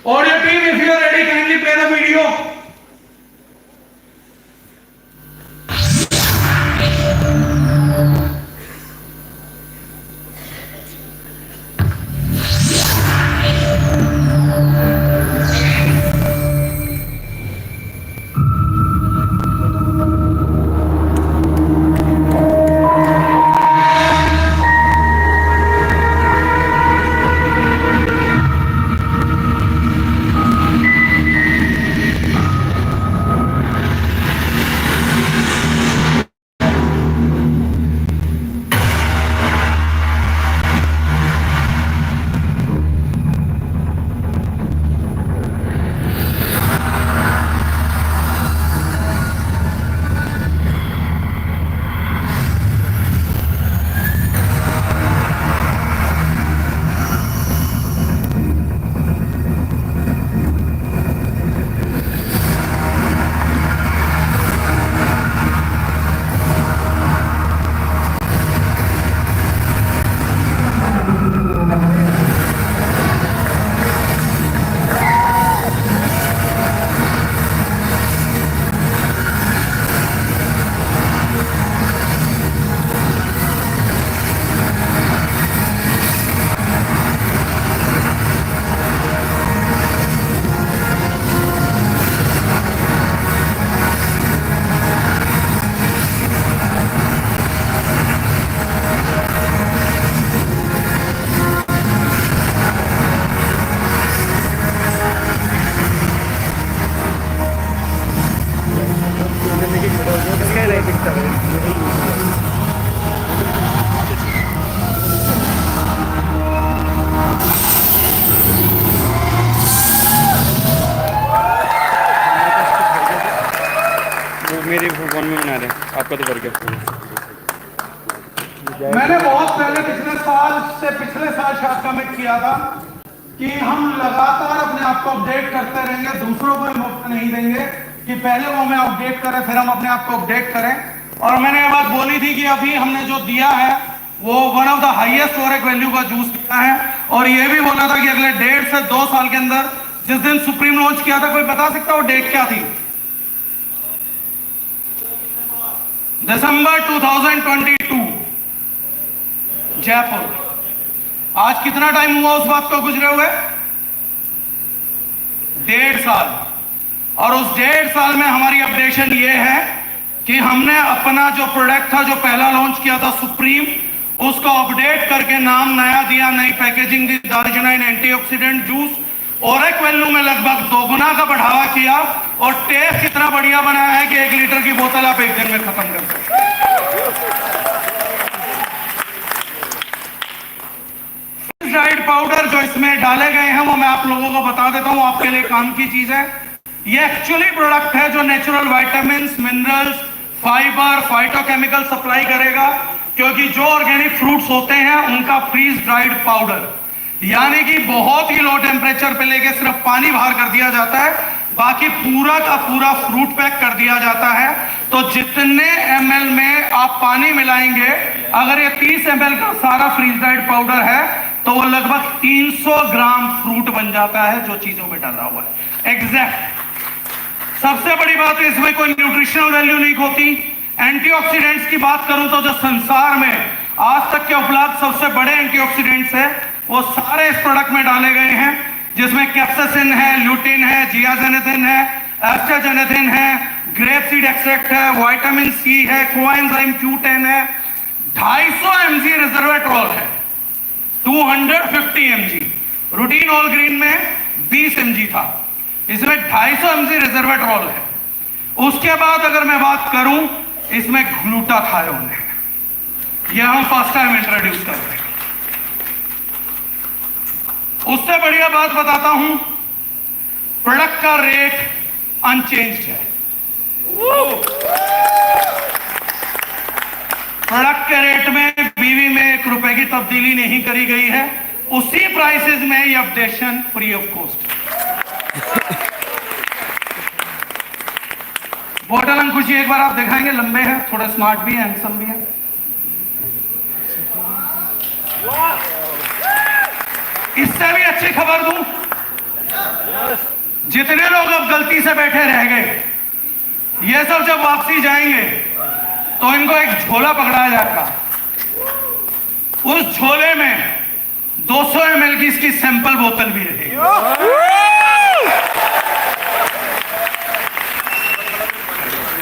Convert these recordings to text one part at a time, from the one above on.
Audio team, if you are ready, kindly play the video. मेरे phone में बना रहे हैं, आपका तो करके मैंने बहुत पहले पिछले साल शायद कमिट किया था कि हम लगातार अपने आप को अपडेट करते रहेंगे, दूसरों को मुफ्त नहीं देंगे कि पहले वो हमें अपडेट करें फिर हम अपने आप को अपडेट करें। और मैंने ये बात बोली थी कि अभी हमने जो दिया है वो one of the highest ओरेक value का जूस दिया है। और ये भी बोला था कि अगले 1.5 से 2 साल के अंदर, जिस दिन सुप्रीम लॉन्च किया था, कोई बता सकता वो डेट क्या थी? दिसंबर 2022, जयपुर। आज कितना टाइम हुआ उस बात को गुजरे हुए? 1.5 साल। और उस 1.5 साल में हमारी अपडेशन ये है कि हमने अपना जो प्रोडक्ट था, जो पहला लॉन्च किया था सुप्रीम, उसको अपडेट करके नाम नया दिया, नई पैकेजिंग दी, दार्जिलिंग एंटीऑक्सीडेंट जूस, ओरेक वैल्यू में लगभग 2 गुना का बढ़ावा किया और टेस्ट इतना बढ़िया बनाया है कि 1 लीटर की बोतल आप 1 दिन में खत्म कर सकते हैं। फ्रीज-ड्राइड पाउडर जो इसमें डाले गए हैं वो मैं आप लोगों को बता देता हूं, आपके लिए काम की चीज है। ये एक्चुअली प्रोडक्ट है जो natural vitamins, minerals, fibre, phytochemical supply करेगा, क्योंकि जो ऑर्गेनिक फ्रूट्स होते हैं उनका फ्रीज ड्राइड पाउडर, यानी कि बहुत ही लो टेम्परेचर पे लेके सिर्फ पानी बाहर कर दिया जाता है, बाकी पूरा का पूरा फ्रूट पैक कर दिया जाता है। तो जितने ml में आप पानी मिलाएंगे, अगर ये 30 ml का सारा फ्रीज ड्राइड पाउडर है तो वो लगभग 300 ग्राम फ्रूट बन जाता है जो चीजों में डाला हुआ है एग्जैक्ट। सबसे बड़ी बात है इसमें कोई न्यूट्रिशनल वैल्यू नहीं होती। एंटीऑक्सीडेंट्स की बात करूं तो जो संसार में आज तक के उपलब्ध सबसे बड़े एंटीऑक्सीडेंट्स है वो सारे इस प्रोडक्ट में डाले गए हैं, जिसमें कैप्साइसिन है, ल्यूटिन है, जियाजेनेथिन है, एस्ट्राजेनेथिन है, ग्रेप सीड एक्सट्रैक्ट है, विटामिन सी है, कोएंजाइम Q10 है, 250 mg रिजर्वेट्रॉल है, 250 mg। रूटीन ऑल ग्रीन में 20 mg था, इसमें 250 mg रिजर्वेट्रॉल है। उसके बाद अगर मैं बात करूं, इसमें ग्लूटाथायोन है, यह हम फर्स्ट टाइम इंट्रोड्यूस कर रहे हैं। उससे बढ़िया बात बताता हूं, प्रोडक्ट का रेट अनचेंज्ड है। प्रोडक्ट के रेट में बीवी में 1 रुपए की तब्दीली नहीं करी गई है, उसी प्राइसेस में ये अपडेशन फ्री ऑफ कॉस्ट। बोतल अंकुश जी एक बार आप दिखाएंगे, लंबे हैं, थोड़े स्मार्ट भी हैं, हैंडसम भी हैं। इससे भी अच्छी खबर दूं, जितने लोग अब गलती से बैठे रह गए, ये सब जब वापसी जाएंगे तो इनको एक झोला पकड़ाया जाएगा। उस झोले में 200 ml की इसकी सैंपल बोतल भी रहेगी।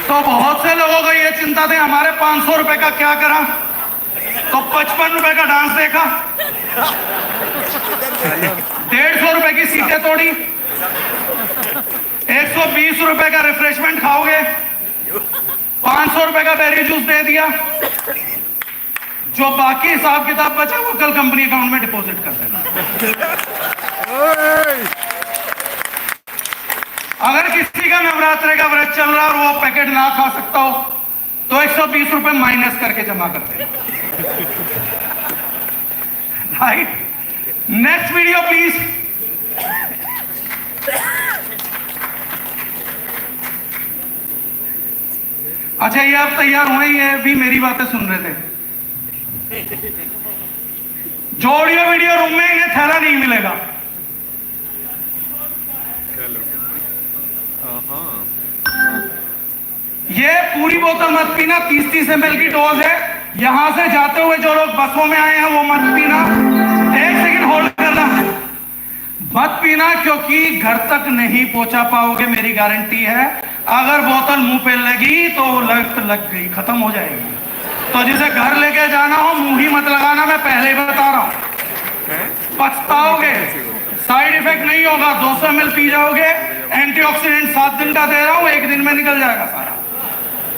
तो बहुत से लोगों को ये चिंता थी हमारे 500 रुपए का क्या करा, तो 55 रुपए का डांस देखा, 150 रुपए की सीटें तोड़ी, 120 रुपए का रिफ्रेशमेंट खाओगे, 500 रुपए का बेरी जूस दे दिया। जो बाकी हिसाब किताब बचा वो कल कंपनी अकाउंट में डिपॉजिट कर देना। अगर किसी का नवरात्रे का व्रत चल रहा और वो पैकेट ना खा सकता हो तो 120 रुपए माइनस करके जमा कर देना। Right, next video please. अच्छा, ये आप तैयार हुए, ये भी मेरी बातें सुन रहे थे। जो ऑडियो वीडियो रूम में इन्हें थैला नहीं मिलेगा। ये पूरी बोतल मत पीना, 30-30 ml की डोज है। यहां से जाते हुए जो लोग बसों में आए हैं वो मत पीना। 1 सेकंड होल्ड करना, मत पीना, क्योंकि घर तक नहीं पहुंचा पाओगे, मेरी गारंटी है। अगर बोतल मुंह पे लगी तो लग गई, खत्म हो जाएगी। तो जिसे घर लेके जाना हो मुंह ही मत लगाना, मैं पहले ही बता रहा हूं, पछताओगे। साइड इफेक्ट नहीं होगा, 200 ml पी जाओगे। एंटीऑक्सीडेंट 7 दिन का दे रहा हूं, 1 दिन में निकल जाएगा सारा।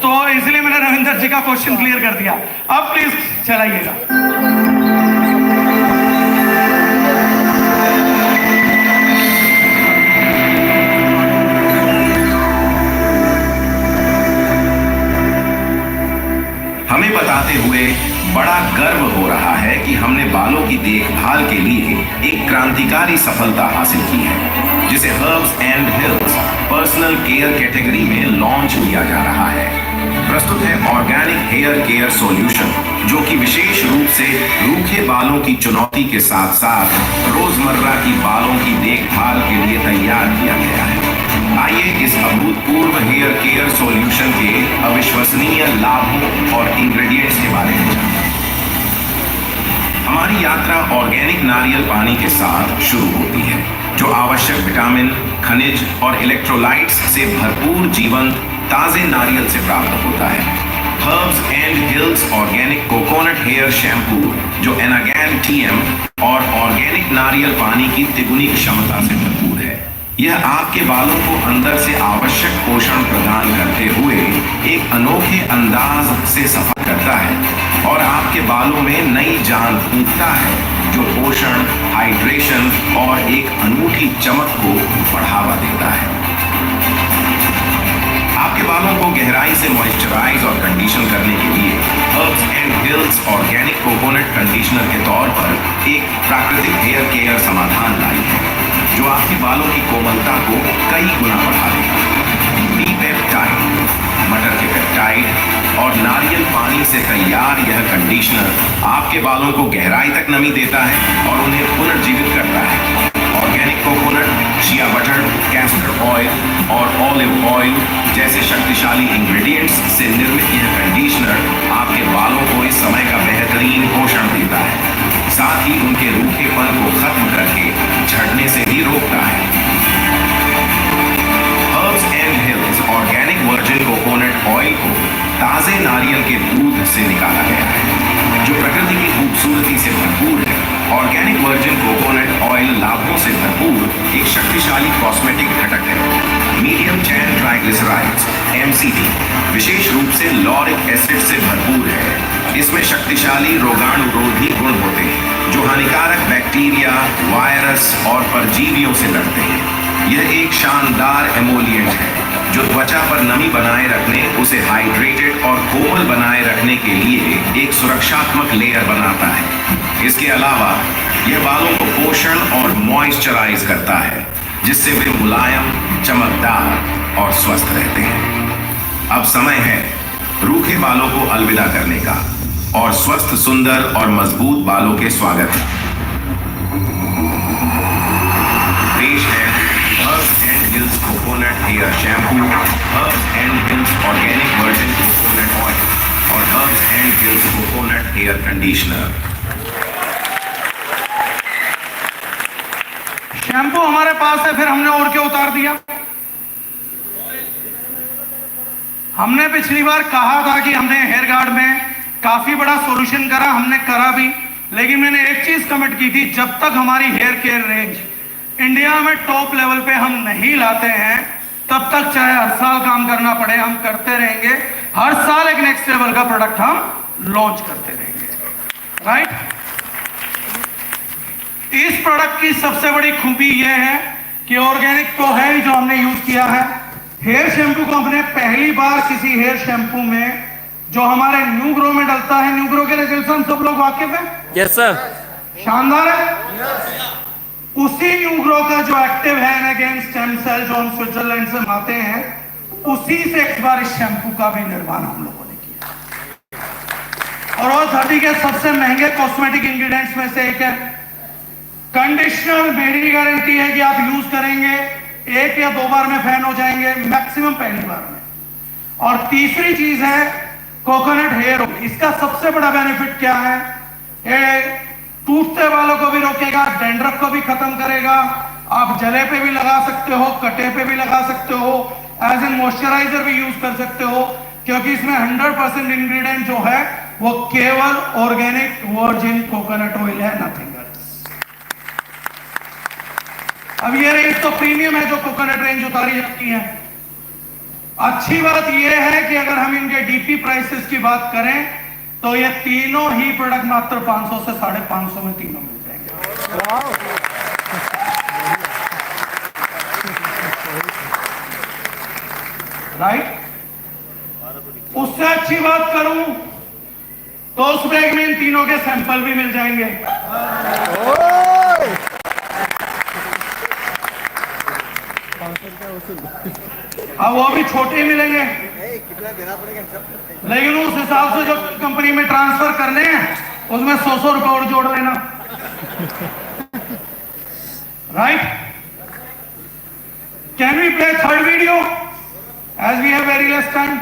तो इसलिए मैंने रविंदर जी का क्वेश्चन क्लियर कर दिया। अब प्लीज चलाइएगा। हमें बताते हुए बड़ा गर्व हो रहा है कि हमने बालों की देखभाल के लिए एक क्रांतिकारी सफलता हासिल की है, जिसे herbs and hills personal care category में लॉन्च किया जा रहा है। प्रस्तुत है ऑर्गेनिक हेयर केयर सॉल्यूशन, जो कि विशेष रूप से रूखे बालों की चुनौती के साथ साथ रोजमर्रा की बालों की देखभाल के लिए तैयार किया गया है। आइए इस अभूतपूर्व हेयर केयर सॉल्यूशन के अविश्वसनीय लाभों और इंग्रेडिएंट्स के बारे में जानते हैं। हमारी यात्रा ऑर्गेनिक नारियल पानी के साथ शुरू होती है, जो आवश्यक विटामिन, खनिज और इलेक्ट्रोलाइट्स से भरपूर जीवन ताजे नारियल से प्राप्त होता है। Herbs and hills organic coconut hair shampoo, जो एनागैन TM और ऑर्गेनिक नारियल पानी की तिगुनी क्षमता से भरपूर है। यह आपके बालों को अंदर से आवश्यक पोषण प्रदान करते हुए एक अनोखे अंदाज से सफा करता है और आपके बालों में नई जान फूंकता है, जो पोषण, हाइड्रेशन और एक अनूठी चमक को बढ़ावा देता है। आपके बालों को गहराई से मॉइस्चराइज और कंडीशन करने के लिए herbs and hills organic coconut conditioner के तौर पर एक प्राकृतिक हेयर केयर समाधान लाई है, जो आपके बालों की कोमलता को कई गुना बढ़ा देगा। बी पेप्टाइड, मटर के पेप्टाइड और नारियल पानी से तैयार यह कंडीशनर आपके बालों को गहराई तक नमी देता है और उन्हें पुनर्जीवित करता है। Organic coconut, shea butter, castor oil और ऑलिव ऑयल जैसे शक्तिशाली इंग्रेडिएंट्स से निर्मित यह कंडीशनर आपके बालों को इस समय का बेहतरीन पोषण देता है, साथ ही उनके रूखेपन को खत्म करके झड़ने से भी रोकता है। Herbs and hills organic virgin coconut oil को ताजे नारियल के दूध से निकाला गया है, जो प्रकृति की खूबसूरती से भरपूर है। ऑर्गेनिक वर्जिन कोकोनट ऑयल लाभों से भरपूर एक शक्तिशाली कॉस्मेटिक घटक है। मीडियम चैन ट्राइग्लिसराइड्स MCT विशेष रूप से लॉरिक एसिड से भरपूर है। इसमें शक्तिशाली रोगाणुरोधी गुण होते हैं, जो हानिकारक बैक्टीरिया, वायरस और परजीवियों से लड़ते हैं। यह एक शानदार एमोलिएंट है, जो त्वचा पर नमी बनाए रखने, उसे हाइड्रेटेड और कोमल बनाए रखने के लिए एक सुरक्षात्मक लेयर बनाता है। इसके अलावा यह बालों को पोषण और मॉइस्चराइज करता है, जिससे वे मुलायम, चमकदार और स्वस्थ रहते हैं। अब समय है रूखे बालों को अलविदा करने का और स्वस्थ, सुंदर और मजबूत बालों के स्वागत। पेश है Hills Coconut Hair Shampoo, Herbs and Hills Organic Virgin Coconut Oil और Herbs and Hills Coconut Hair Conditioner। Shampoo हमारे पास है, फिर हमने और क्या उतार दिया। हमने पिछली बार कहा था कि हमने हेयर गार्ड में काफी बड़ा सॉल्यूशन करा, हमने करा भी, लेकिन मैंने एक चीज कमिट की थी, जब तक हमारी हेयर केयर रेंज इंडिया में टॉप लेवल पे हम नहीं लाते हैं तब तक चाहे हर साल काम करना पड़े हम करते रहेंगे। हर साल एक नेक्स्ट लेवल का प्रोडक्ट हम लॉन्च करते रहेंगे, राइट। इस प्रोडक्ट की सबसे बड़ी खूबी यह है कि ऑर्गेनिक तो है ही जो हमने यूज किया है। हेयर शैम्पू को हमने पहली बार किसी हेयर शैम्पू में जो हमारे न्यू ग्रो में डलता है, न्यू ग्रो के रिजल्ट हम सब लोग वाकिफ हैं। Yes sir. शानदार है। उसी न्यू ग्रो का जो एक्टिव है अगेंस्ट स्टेम सेल जो हम स्विट्जरलैंड से लाते हैं, उसी से इस बार इस शैम्पू का भी निर्माण हम लोगों ने किया। और वो धरती के सबसे महंगे कॉस्मेटिक इंग्रेडिएंट्स में से एक है। कंडीशनर मेरी गारंटी है कि आप यूज करेंगे 1 या 2 बार में फैन हो जाएंगे, मैक्सिमम पहली बार में। और तीसरी चीज है कोकोनट हेयर ऑयल। इसका सबसे बड़ा बेनिफिट क्या है, ये टूटते बालों को भी रोकेगा, डैंड्रफ को भी खत्म करेगा। आप जले पे भी लगा सकते हो, कटे पे भी लगा सकते हो, एज एन मॉइस्चराइजर भी यूज कर सकते हो, क्योंकि इसमें 100% इंग्रेडिएंट जो है वो केवल ऑर्गेनिक वर्जिन कोकोनट ऑयल है, नथिंग एल्स। अब ये रेंज तो प्रीमियम है जो कोकोनट रेंज उतारी जाती है। अच्छी बात यह है कि अगर हम इनके डीपी प्राइसेस की बात करें तो ये तीनों ही प्रोडक्ट मात्र 500 से 550 में तीनों मिल जाएंगे, राइट। उससे अच्छी बात करूं तो उस बैग में इन तीनों के सैंपल भी मिल जाएंगे। अब वो भी छोटे मिलेंगे, लेकिन उस हिसाब से जो कंपनी में ट्रांसफर करने हैं उसमें 100 रुपए और जोड़ लेना, right. Can we play third video as we have very less time?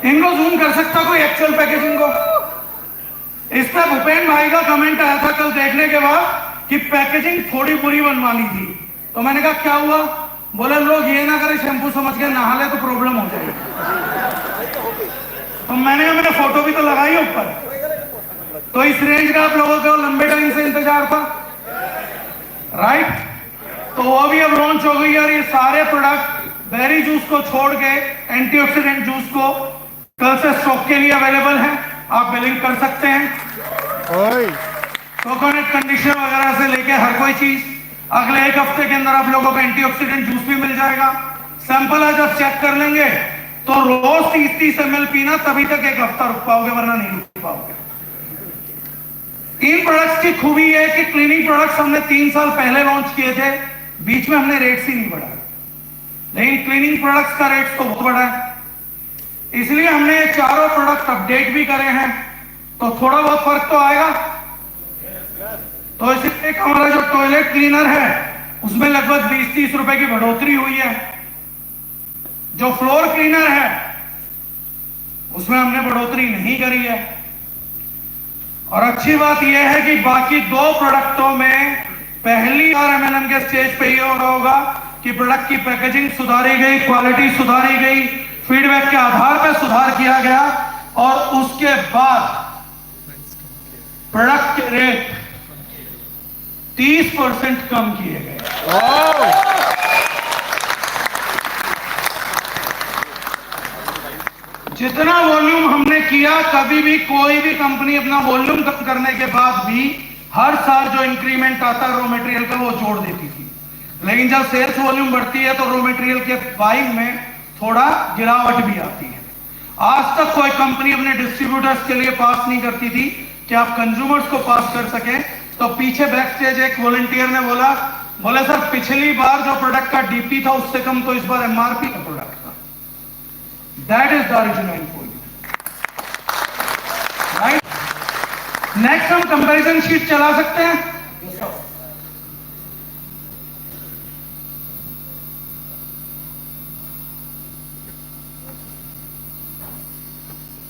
इनको जूम कर सकता कोई एक्चुअल पैकेजिंग को? इस पर भूपेन भाई का कमेंट आया था कल देखने के बाद कि पैकेजिंग थोड़ी बुरी बनवानी थी। तो मैंने कहा क्या हुआ? बोले लोग ये ना करें शैम्पू समझ के नहा ले तो प्रॉब्लम हो जाएगी। तो मैंने कहा मैंने फोटो भी तो लगाई ऊपर। तो इस रेंज का आप लोगों को लंबे टाइम से इंतजार था, राइट। तो वो भी अब लॉन्च हो गई और ये सारे प्रोडक्ट बेरी जूस को छोड़ के एंटीऑक्सीडेंट जूस को कल से स्टॉक के लिए अवेलेबल है, आप बिलिंग कर सकते हैं। कोकोनट कंडीशनर वगैरह से लेके हर कोई चीज अगले 1 हफ्ते के अंदर आप लोगों को एंटीऑक्सीडेंट जूस भी मिल जाएगा। सैंपल आज आप चेक कर लेंगे तो रोज 30-30 ml पीना, तभी तक 1 हफ्ता रुक पाओगे, वरना नहीं रुक पाओगे। इन प्रोडक्ट्स की खूबी है कि क्लीनिंग प्रोडक्ट्स हमने 3 साल पहले लॉन्च किए थे, बीच में हमने रेट्स ही नहीं बढ़ाए, लेकिन क्लीनिंग प्रोडक्ट्स का रेट तो बहुत बड़ा है। इसलिए हमने ये चारों प्रोडक्ट अपडेट भी करे हैं, तो थोड़ा बहुत फर्क तो आएगा। तो इसलिए एक हमारा जो टॉयलेट क्लीनर है उसमें लगभग 20-30 रुपए की बढ़ोतरी हुई है। जो फ्लोर क्लीनर है उसमें हमने बढ़ोतरी नहीं करी है। और अच्छी बात यह है कि बाकी दो प्रोडक्टों में पहली बार एमएनएम के स्टेज पे यह हो रहा होगा कि प्रोडक्ट की पैकेजिंग सुधारी गई, क्वालिटी सुधारी गई, फीडबैक के आधार पर सुधार किया गया और उसके बाद प्रोडक्ट के रेट 30% कम किए गए। जितना वॉल्यूम हमने किया, कभी भी कोई भी कंपनी अपना वॉल्यूम कम करने के बाद भी हर साल जो इंक्रीमेंट आता है रॉ मटेरियल का वो जोड़ देती थी। लेकिन जब सेल्स वॉल्यूम बढ़ती है तो रॉ मटेरियल के बाइंग में थोड़ा गिरावट भी आती है। आज तक कोई कंपनी अपने डिस्ट्रीब्यूटर्स के लिए पास नहीं करती थी कि आप कंज्यूमर्स को पास कर सके। तो पीछे बैक स्टेज एक वॉलंटियर ने बोला सर पिछली बार जो प्रोडक्ट का डीपी था उससे कम तो इस बार एमआरपी का प्रोडक्ट था। That is the original for you, right. Next हम कंपैरिजन शीट चला सकते हैं।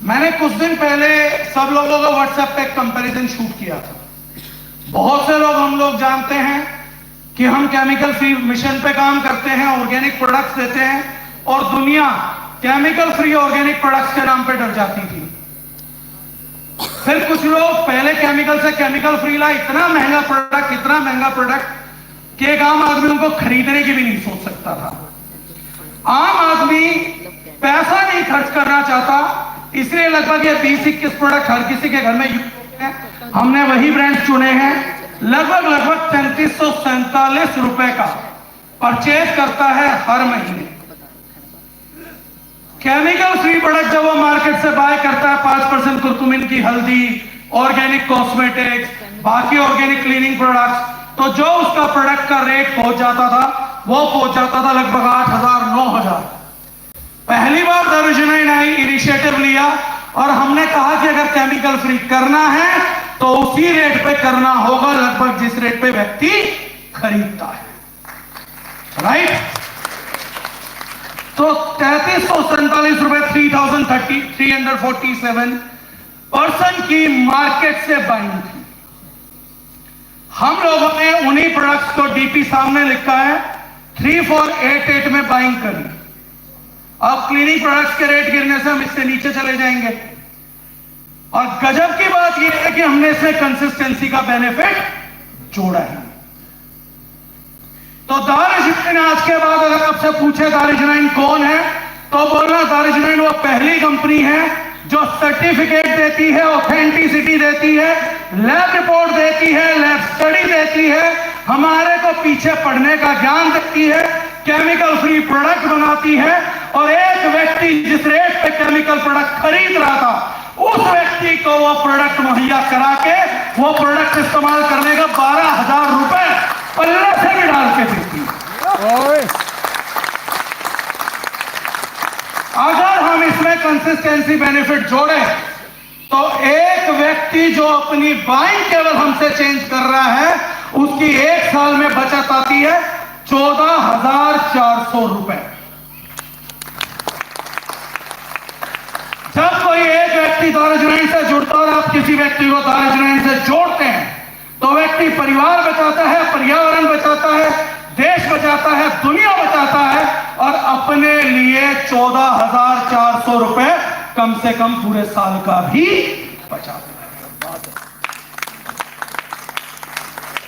मैंने कुछ दिन पहले सब लोगों को व्हाट्सएप पे कंपैरिजन शूट किया था। बहुत से लोग हम लोग जानते हैं कि हम केमिकल फ्री मिशन पे काम करते हैं, ऑर्गेनिक प्रोडक्ट्स देते हैं और दुनिया केमिकल फ्री ऑर्गेनिक प्रोडक्ट्स के नाम पे डर जाती थी। फिर कुछ लोग पहले केमिकल से केमिकल फ्री ला, इतना महंगा प्रोडक्ट कि एक आम आदमी उनको खरीदने की भी नहीं सोच सकता था। आम आदमी पैसा नहीं खर्च करना चाहता, इसलिए लगभग ये 20-21 प्रोडक्ट हर किसी के घर में यूज होते हैं। हमने वही ब्रांड चुने हैं। लगभग 3347 रुपए का परचेज करता है हर महीने। केमिकल फ्री प्रोडक्ट जब वो मार्केट से बाय करता है 5% कुरकुमिन की हल्दी, ऑर्गेनिक कॉस्मेटिक्स, बाकी ऑर्गेनिक क्लीनिंग प्रोडक्ट्स, तो जो उसका प्रोडक्ट का रेट पहुंच जाता था लगभग 8,000-9,000। पहली बार दर्जनाइन आई इनिशिएटिव लिया और हमने कहा कि अगर केमिकल फ्री करना है तो उसी रेट पे करना होगा लगभग जिस रेट पे व्यक्ति खरीदता है, राइट। तो 3347 रुपए 3,347 पर्सन की मार्केट से बाइंग थी। हम लोगों ने उन्हीं प्रोडक्ट्स को डीपी सामने लिखा है 3488 में बाइंग करी। अब क्लीनिंग प्रोडक्ट्स के रेट गिरने से हम इससे नीचे चले जाएंगे। और गजब की बात यह है कि हमने इसमें कंसिस्टेंसी का बेनिफिट जोड़ा है। तो दारुशनाइन आज के बाद अगर आपसे पूछे दारुशनाइन कौन है, तो बोलना दारुशनाइन वो पहली कंपनी है जो सर्टिफिकेट देती है, ऑथेंटिसिटी देती है, लैब रिपोर्ट देती है, लैब स्टडी देती है, हमारे को पीछे पढ़ने का ज्ञान देती है, केमिकल फ्री प्रोडक्ट बनाती है। और एक व्यक्ति जिस रेट पे केमिकल प्रोडक्ट खरीद रहा था उस व्यक्ति को वो प्रोडक्ट मुहैया करा के वो प्रोडक्ट इस्तेमाल करने का 12,000 रुपए पल्ले से भी डाल के देती है। अगर हम इसमें कंसिस्टेंसी बेनिफिट जोड़े तो एक व्यक्ति जो अपनी बाइंग केवल हमसे चेंज कर रहा है उसकी एक साल में बचत आती है 14,400 रुपए। जब कोई एक व्यक्ति दारुशनाइन से जुड़ता है और आप किसी व्यक्ति को दारुशनाइन से जोड़ते हैं तो व्यक्ति परिवार बचाता है, पर्यावरण बचाता है, देश बचाता है, दुनिया बचाता है और अपने लिए 14,400 रुपए कम से कम पूरे साल का भी बचाता है।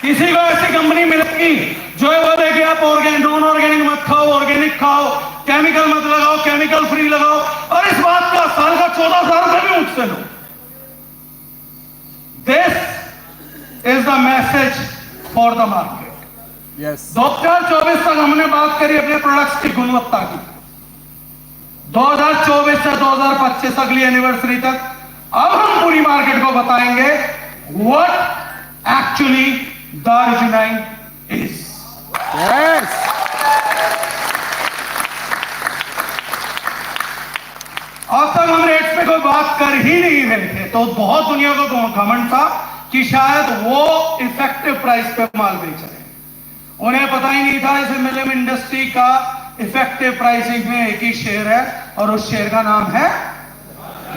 किसी को ऐसी कंपनी मिलेगी जो ये बोले कि आप नॉन ऑर्गेनिक मत खाओ, ऑर्गेनिक खाओ, केमिकल मत लगाओ, केमिकल फ्री लगाओ, और इस बात का साल का 14,000 रुपए भी मुझसे लो। This is the message for the market. Yes 2024 तक हमने बात करी अपने प्रोडक्ट्स की गुणवत्ता की। 2024 से 2025 अगली एनिवर्सरी तक अब हम पूरी मार्केट को बताएंगे व्हाट एक्चुअली दारुशनाइन इज। और बात कर ही नहीं रहे थे, तो बहुत दुनिया को घमंड था कि शायद वो इफेक्टिव प्राइस पे माल बेच रहे हैं। उन्हें पता ही नहीं था इस एमएलएम इंडस्ट्री का इफेक्टिव प्राइसिंग में एक ही शेयर है और उस शेयर का नाम है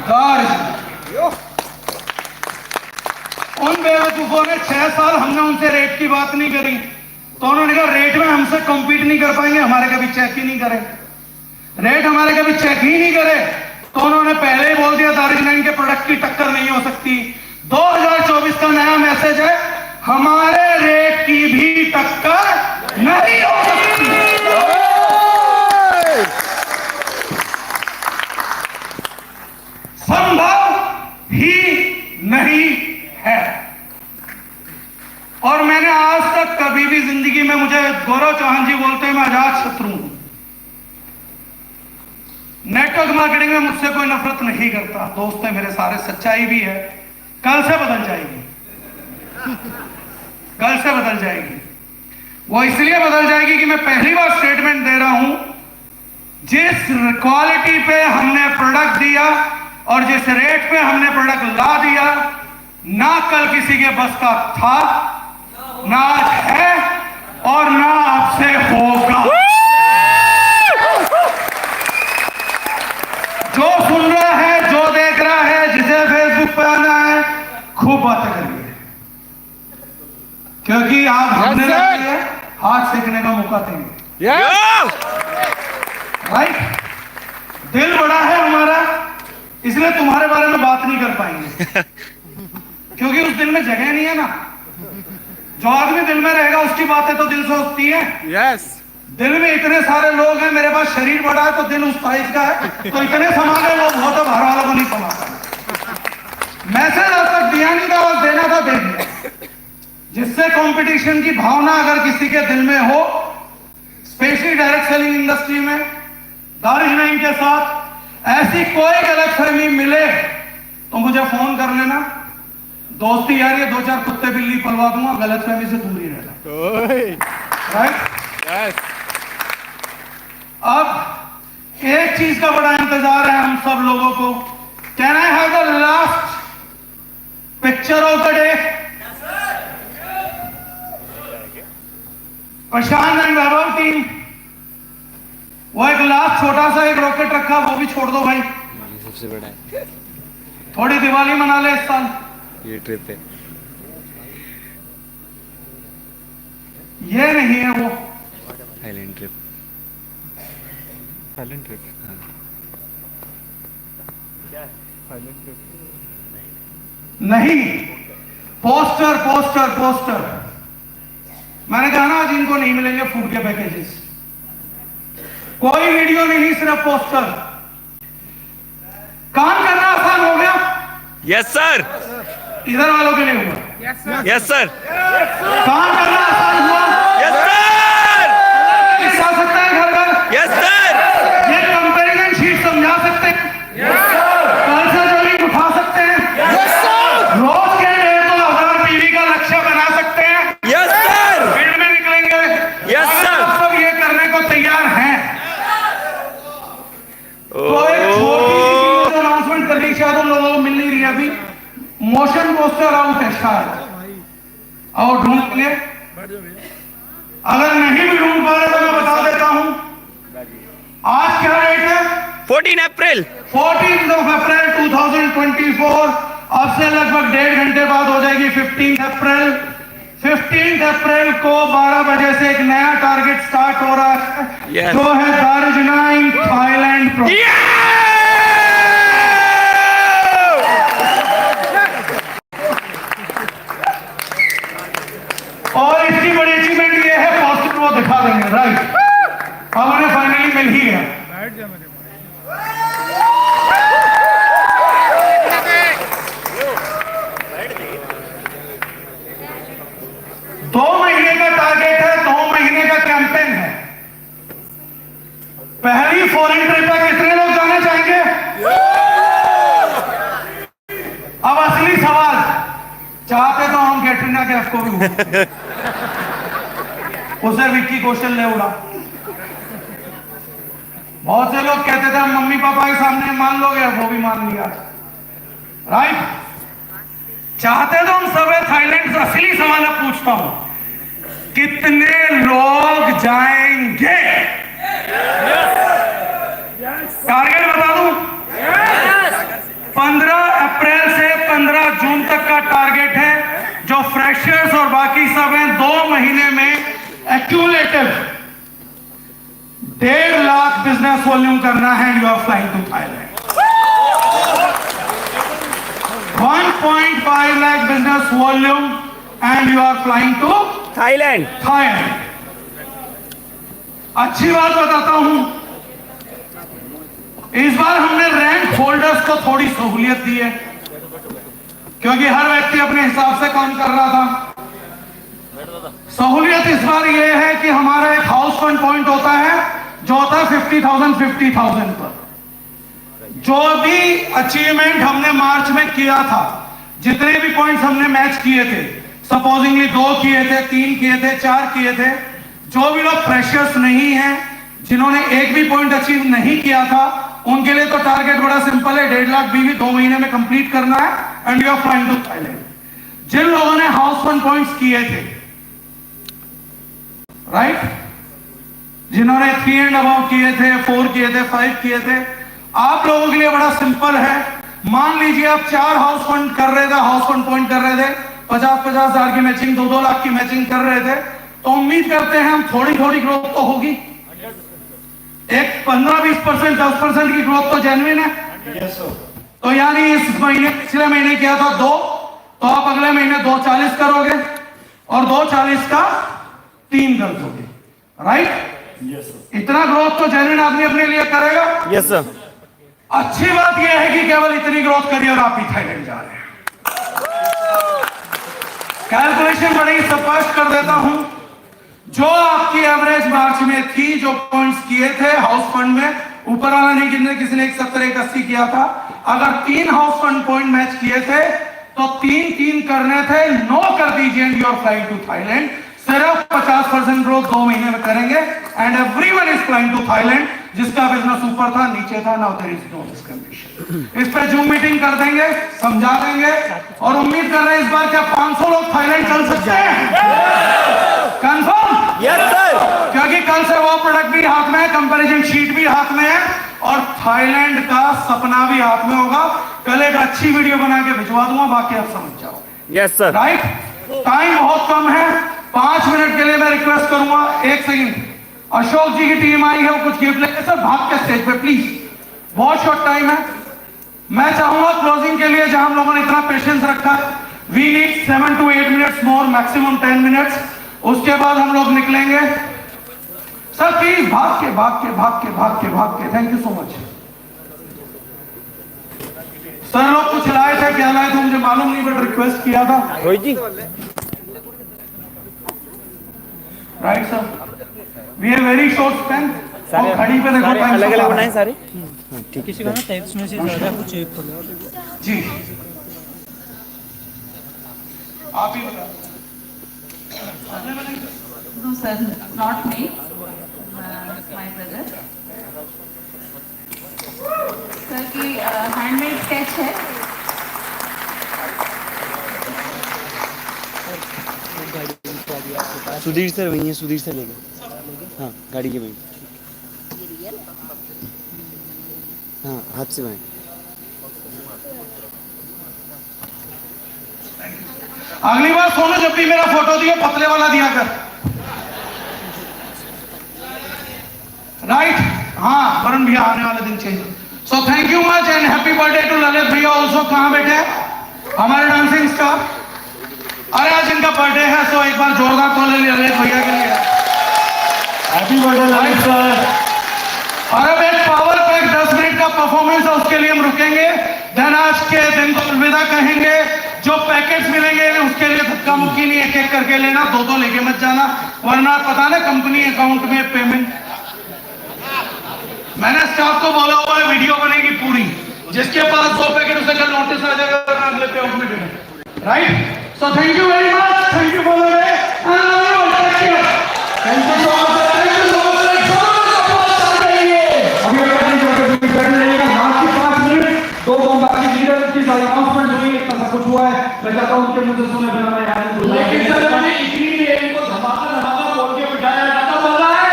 दार्जिलिंग। उन बेवकूफों ने 6 साल हमने उनसे रेट की बात नहीं करी, तो उन्होंने कहा रेट में हमसे कॉम्पीट नहीं कर पाएंगे, हमारे कभी चेक ही नहीं करे, रेट हमारे कभी चेक ही नहीं करे। तो उन्होंने पहले ही बोल दिया दार्जिलिंग के प्रोडक्ट की टक्कर नहीं हो सकती। 2024 का नया मैसेज है, हमारे रेट की भी टक्कर नहीं हो सकती। संभव ही नहीं है। और मैंने आज तक कभी भी जिंदगी में, मुझे गौरव चौहान जी बोलते हैं मैं अजात शत्रु हूं, नेटवर्क मार्केटिंग में मुझसे कोई नफरत नहीं करता, दोस्त है मेरे सारे, सच्चाई भी है। कल से बदल जाएगी, कल से बदल जाएगी। वो इसलिए बदल जाएगी कि मैं पहली बार स्टेटमेंट दे रहा हूं, जिस क्वालिटी पे हमने प्रोडक्ट दिया और जिस रेट पे हमने प्रोडक्ट ला दिया, ना कल किसी के बस का था, ना आज है और ना आपसे होगा। जो सुन रहा है, जो देख रहा है, जिसे फेसबुक पे आना है, खूब बातें करिए, क्योंकि आप हमने लगे हैं, हाथ सेकने का मौका देंगे। राइट? दिल बड़ा है हमारा, इसलिए तुम्हारे बारे में बात नहीं कर पाएंगे, क्योंकि उस दिल में जगह नहीं है ना। जो आदमी दिल में रहेगा उसकी बातें तो दिल से होती है। यस। दिल में इतने सारे लोग हैं, मेरे पास शरीर बड़ा है तो दिल उस साइज का है, तो इतने समाने लोग हो तो बाहर वालों को नहीं समाता। मैसेज आज तक दिया नहीं था, बस देना था, दे दिया। जिससे कंपटीशन की भावना अगर किसी के दिल में हो, स्पेशली डायरेक्ट सेलिंग इंडस्ट्री में दार्जिलिंग के साथ ऐसी कोई गलतफहमी मिले तो मुझे फोन कर लेना, दोस्ती यार, ये 2-4 कुत्ते बिल्ली पलवा दूंगा, गलतफहमी से दूर ही रहना। राइट? अब एक चीज का बड़ा इंतजार है हम सब लोगों को। Can I have the last picture of the day? Prashant and Vaibhav team, वो एक लास्ट छोटा सा एक रॉकेट रखा, वो भी छोड़ दो भाई, सबसे बड़ा है। थोड़ी दिवाली मना ले इस साल, ये ट्रिप है, ये नहीं है वो थाईलैंड ट्रिप। थाईलैंड ट्रिप, हाँ। क्या है थाईलैंड ट्रिप? नहीं, पोस्टर पोस्टर पोस्टर। मैंने कहा ना आज इनको नहीं मिलेंगे फूड के पैकेजेस, कोई वीडियो नहीं, सिर्फ पोस्टर। काम करना आसान हो गया? Yes sir. इधर वालों के लिए हुआ। Yes sir. काम करना आसान हुआ? Yes sir. दिखा सकते हैं घर घर? Yes sir. ये कंपैरिजन शीट समझा सकते हैं? Yes sir. कल से जो लिंक उठा सकते हैं? Yes sir. रोज के 1,500 पीवी का लक्ष्य बना सकते हैं? Yes sir. फील्ड में निकलेंगे? Yes sir. आप सब ये करने को तैयार हैं? तो एक छोटी सी अनाउंसमेंट करनी शायद उन लोगों को मिल नहीं रही अभी। मोशन पोस्टर आउट है शायद, और ढूंढ ले, अगर नहीं भी ढूंढ पा रहे तो मैं बता देता हूं आज क्या रेट है। 14 अप्रैल 14 अप्रैल 2024, अब से लगभग 1.5 घंटे बाद हो जाएगी 15 अप्रैल। 15 अप्रैल को 12 बजे से एक नया टारगेट स्टार्ट हो रहा है, Yes. जो है दार्जिलिंग थाईलैंड प्रोजेक्ट। और इसकी बड़ी अचीवमेंट ये है, पोस्टर वो दिखा देंगे। राइट, अब उन्हें फाइनली मिल ही गया। दो महीने का टारगेट है, 2 महीने का कैंपेन है। पहली फॉरेन ट्रिप पर कितने लोग जाना चाहेंगे? अब असली सवाल, चाहते तो हम कैटरीना कैफ को भी उसे विक्की कौशल ने उड़ा। बहुत से लोग कहते थे हम मम्मी पापा के सामने मान लोगे, वो भी मान लिया। राइट? चाहते तो हम सब है थाईलैंड से। असली सवाल अब पूछता हूं, कितने लोग जाएंगे? टारगेट बता दूं? 15 अप्रैल से 15 जून तक का टारगेट है। जो फ्रेशर्स और बाकी सब हैं, 2 महीने में एक्यूमुलेटिव 1.5 लाख बिजनेस वॉल्यूम करना है। And you are flying to Thailand. 1.5 lakh business volume and you are flying to Thailand. Thailand. अच्छी बात बताता हूं, इस बार हमने रैंक होल्डर्स को थोड़ी सहूलियत दी है, क्योंकि हर व्यक्ति अपने हिसाब से काम कर रहा था। सहूलियत इस बार यह है कि हमारा एक हाउस फंड पॉइंट होता है जो होता है 50,000 पर। जो भी अचीवमेंट हमने मार्च में किया था, जितने भी पॉइंट्स हमने मैच किए थे, सपोजिंगली 2 किए थे, 3 किए थे, 4 किए थे, जो भी लोग फ्रेशर्स नहीं हैं, जिन्होंने एक भी पॉइंट अचीव नहीं किया था, उनके लिए तो टारगेट बड़ा सिंपल है, 1.5 लाख भी 2 महीने में कंप्लीट करना है। And you are flying to Thailand. जिन लोगों ने हाउस फंड पॉइंट्स किए थे, राइट, जिन्होंने 3 एंड अबव किए थे, 4 किए थे, 5 किए थे, आप लोगों के लिए बड़ा सिंपल है। मान लीजिए आप 4 हाउस फंड कर रहे थे, हाउस फंड पॉइंट कर रहे थे, 50-50 हजार की मैचिंग, 2-2 लाख की मैचिंग कर रहे थे, तो उम्मीद करते हैं हम थोड़ी थोड़ी ग्रोथ तो होगी। एक 15-20%, 10% की ग्रोथ तो जेन्युइन है। तो यानी इस महीने, पिछले महीने किया था 2, तो आप अगले महीने 2.40 करोगे और 2.40 का 3 कर दोगे, राइट? इतना ग्रोथ तो जेन्युइन आदमी अपने लिए करेगा। Yes sir. अच्छी बात यह है कि केवल इतनी ग्रोथ करिए और आप ही थाईलैंड जा रहे हैं। कैलकुलेशन बड़ी स्पष्ट कर देता हूं। जो आपकी एवरेज मार्च में थी, जो पॉइंट्स किए थे हाउस फंड में, ऊपर वाला नहीं गिनने, किसी ने 170-180 किया था, अगर 3 हाउस फंड पॉइंट मैच किए थे तो 3-3 करने थे। 9 कर दीजिए and you are flying to Thailand. सिर्फ 50% ग्रोथ 2 महीने में करेंगे। And everyone is flying to Thailand. जिसका बिजनेस ऊपर था, नीचे था, now there is no discrimination. इस पे जूम मीटिंग कर देंगे, समझा देंगे, और उम्मीद कर रहे हैं इस बार क्या 500 लोग थाईलैंड चल सकते हैं? कंफर्म? Yes sir. क्योंकि कल से वो प्रोडक्ट भी हाथ में है, कंपैरिजन शीट भी हाथ में है, और थाईलैंड का सपना भी हाथ में होगा। कल एक अच्छी वीडियो बना के भिजवा दूंगा, बाकी आप समझ जाओ। Yes sir. राइट? टाइम बहुत कम है, 5 मिनट के लिए मैं रिक्वेस्ट करूंगा। 1 सेकंड, अशोक जी की टीम आई है, वो कुछ गिफ्ट लेके सर भाग के स्टेज पे प्लीज, बहुत शॉर्ट टाइम है। मैं चाहूंगा क्लोजिंग के लिए, जहां हम लोगों ने इतना पेशेंस रखा है, we need 7 to 8 minutes more, maximum 10 minutes. उसके बाद हम लोग निकलेंगे। सर प्लीज भाग के। Thank you so much. Sir लोग कुछ लाए थे, क्या लाए थे मुझे मालूम नहीं, बट रिक्वेस्ट किया था। Rohit ji. Right sir, we have very short span. और घड़ी पे देखो, टाइम अलग अलग बनाए सारे। ठीक है। किसी का ना टेक्स्ट मैसेज आ रहा है, कुछ चेक करो जी, आप ही बताओ। No, sir, not me. My brother. Sir की हैंडमेड स्केच है। सुधीर सर वही है, सुधीर सर लेंगे। हाँ गाड़ी के वहीं। हाँ हाथ से भाई। अगली बार सोनू जब भी मेरा फोटो दियो, पतले वाला दिया कर। राइट? हाँ, वरुण भैया आने वाले दिन चाहिए। So thank you much and happy birthday to Lalit भैया ऑल्सो। कहाँ बैठे हैं हमारे डांसिंग स्टार? अरे आज इनका बर्थडे है, सो एक बार जोरदार कॉल ले ललित भैया के लिए। Happy birthday Lalit sir. और अब एक पावर पैक 10 मिनट का परफॉर्मेंस है, उसके लिए हम रुकेंगे। देन आज के दिन को अलविदा कहेंगे। जो पैकेट्स मिलेंगे उसके लिए धक्का मुक्की नहीं, एक एक करके लेना, 2-2 लेके मत जाना, वरना पता ना कंपनी अकाउंट में पेमेंट। मैंने स्टाफ को बोला हुआ है वीडियो बनेगी पूरी, जिसके पास 2 पैकेट उसे कल नोटिस आ जाएगा, अगले पेमेंट में देना। Right? So thank you very much, thank you for the day, thank you so much. अभी 5 मिनट 2 बाकी लीडर की अनाउंसमेंट सब कुछ हुआ है। मैं चाहता हूं उनके मुंह से सुने बिना मैं यहाँ नहीं बोलूंगा। लेकिन सर हमने इतनी देर इनको धमाका धमाका बोल के बिठाया जाता बोल रहा है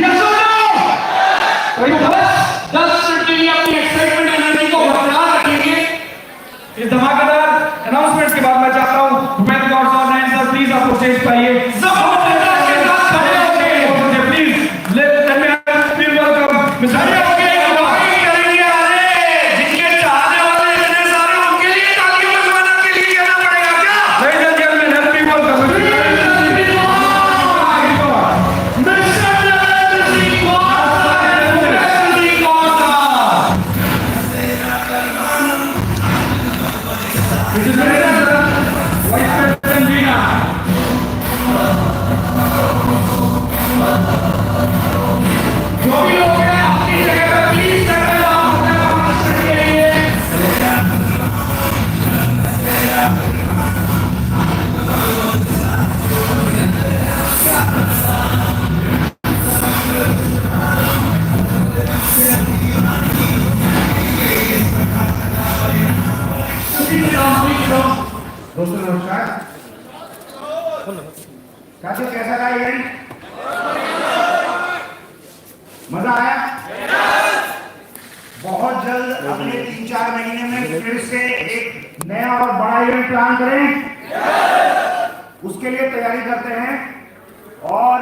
yes or no? तो बस 10 मिनट के लिए अपनी एक्साइटमेंट एनर्जी को बरकरार रखेंगे। इस धमाकेदार अनाउंसमेंट के बाद मैं चाहता हूं भूपेंद्र गौर साहब नारायण सर प्लीज आप स्टेज पर आइए। Please let me feel welcome mister दोस्तों नमस्कार। साथियों कैसा रहा इवेंट? मजा आया? बहुत जल्द अगले 3-4 महीने में फिर से एक नया और बड़ा इवेंट प्लान करें, उसके लिए तैयारी करते हैं और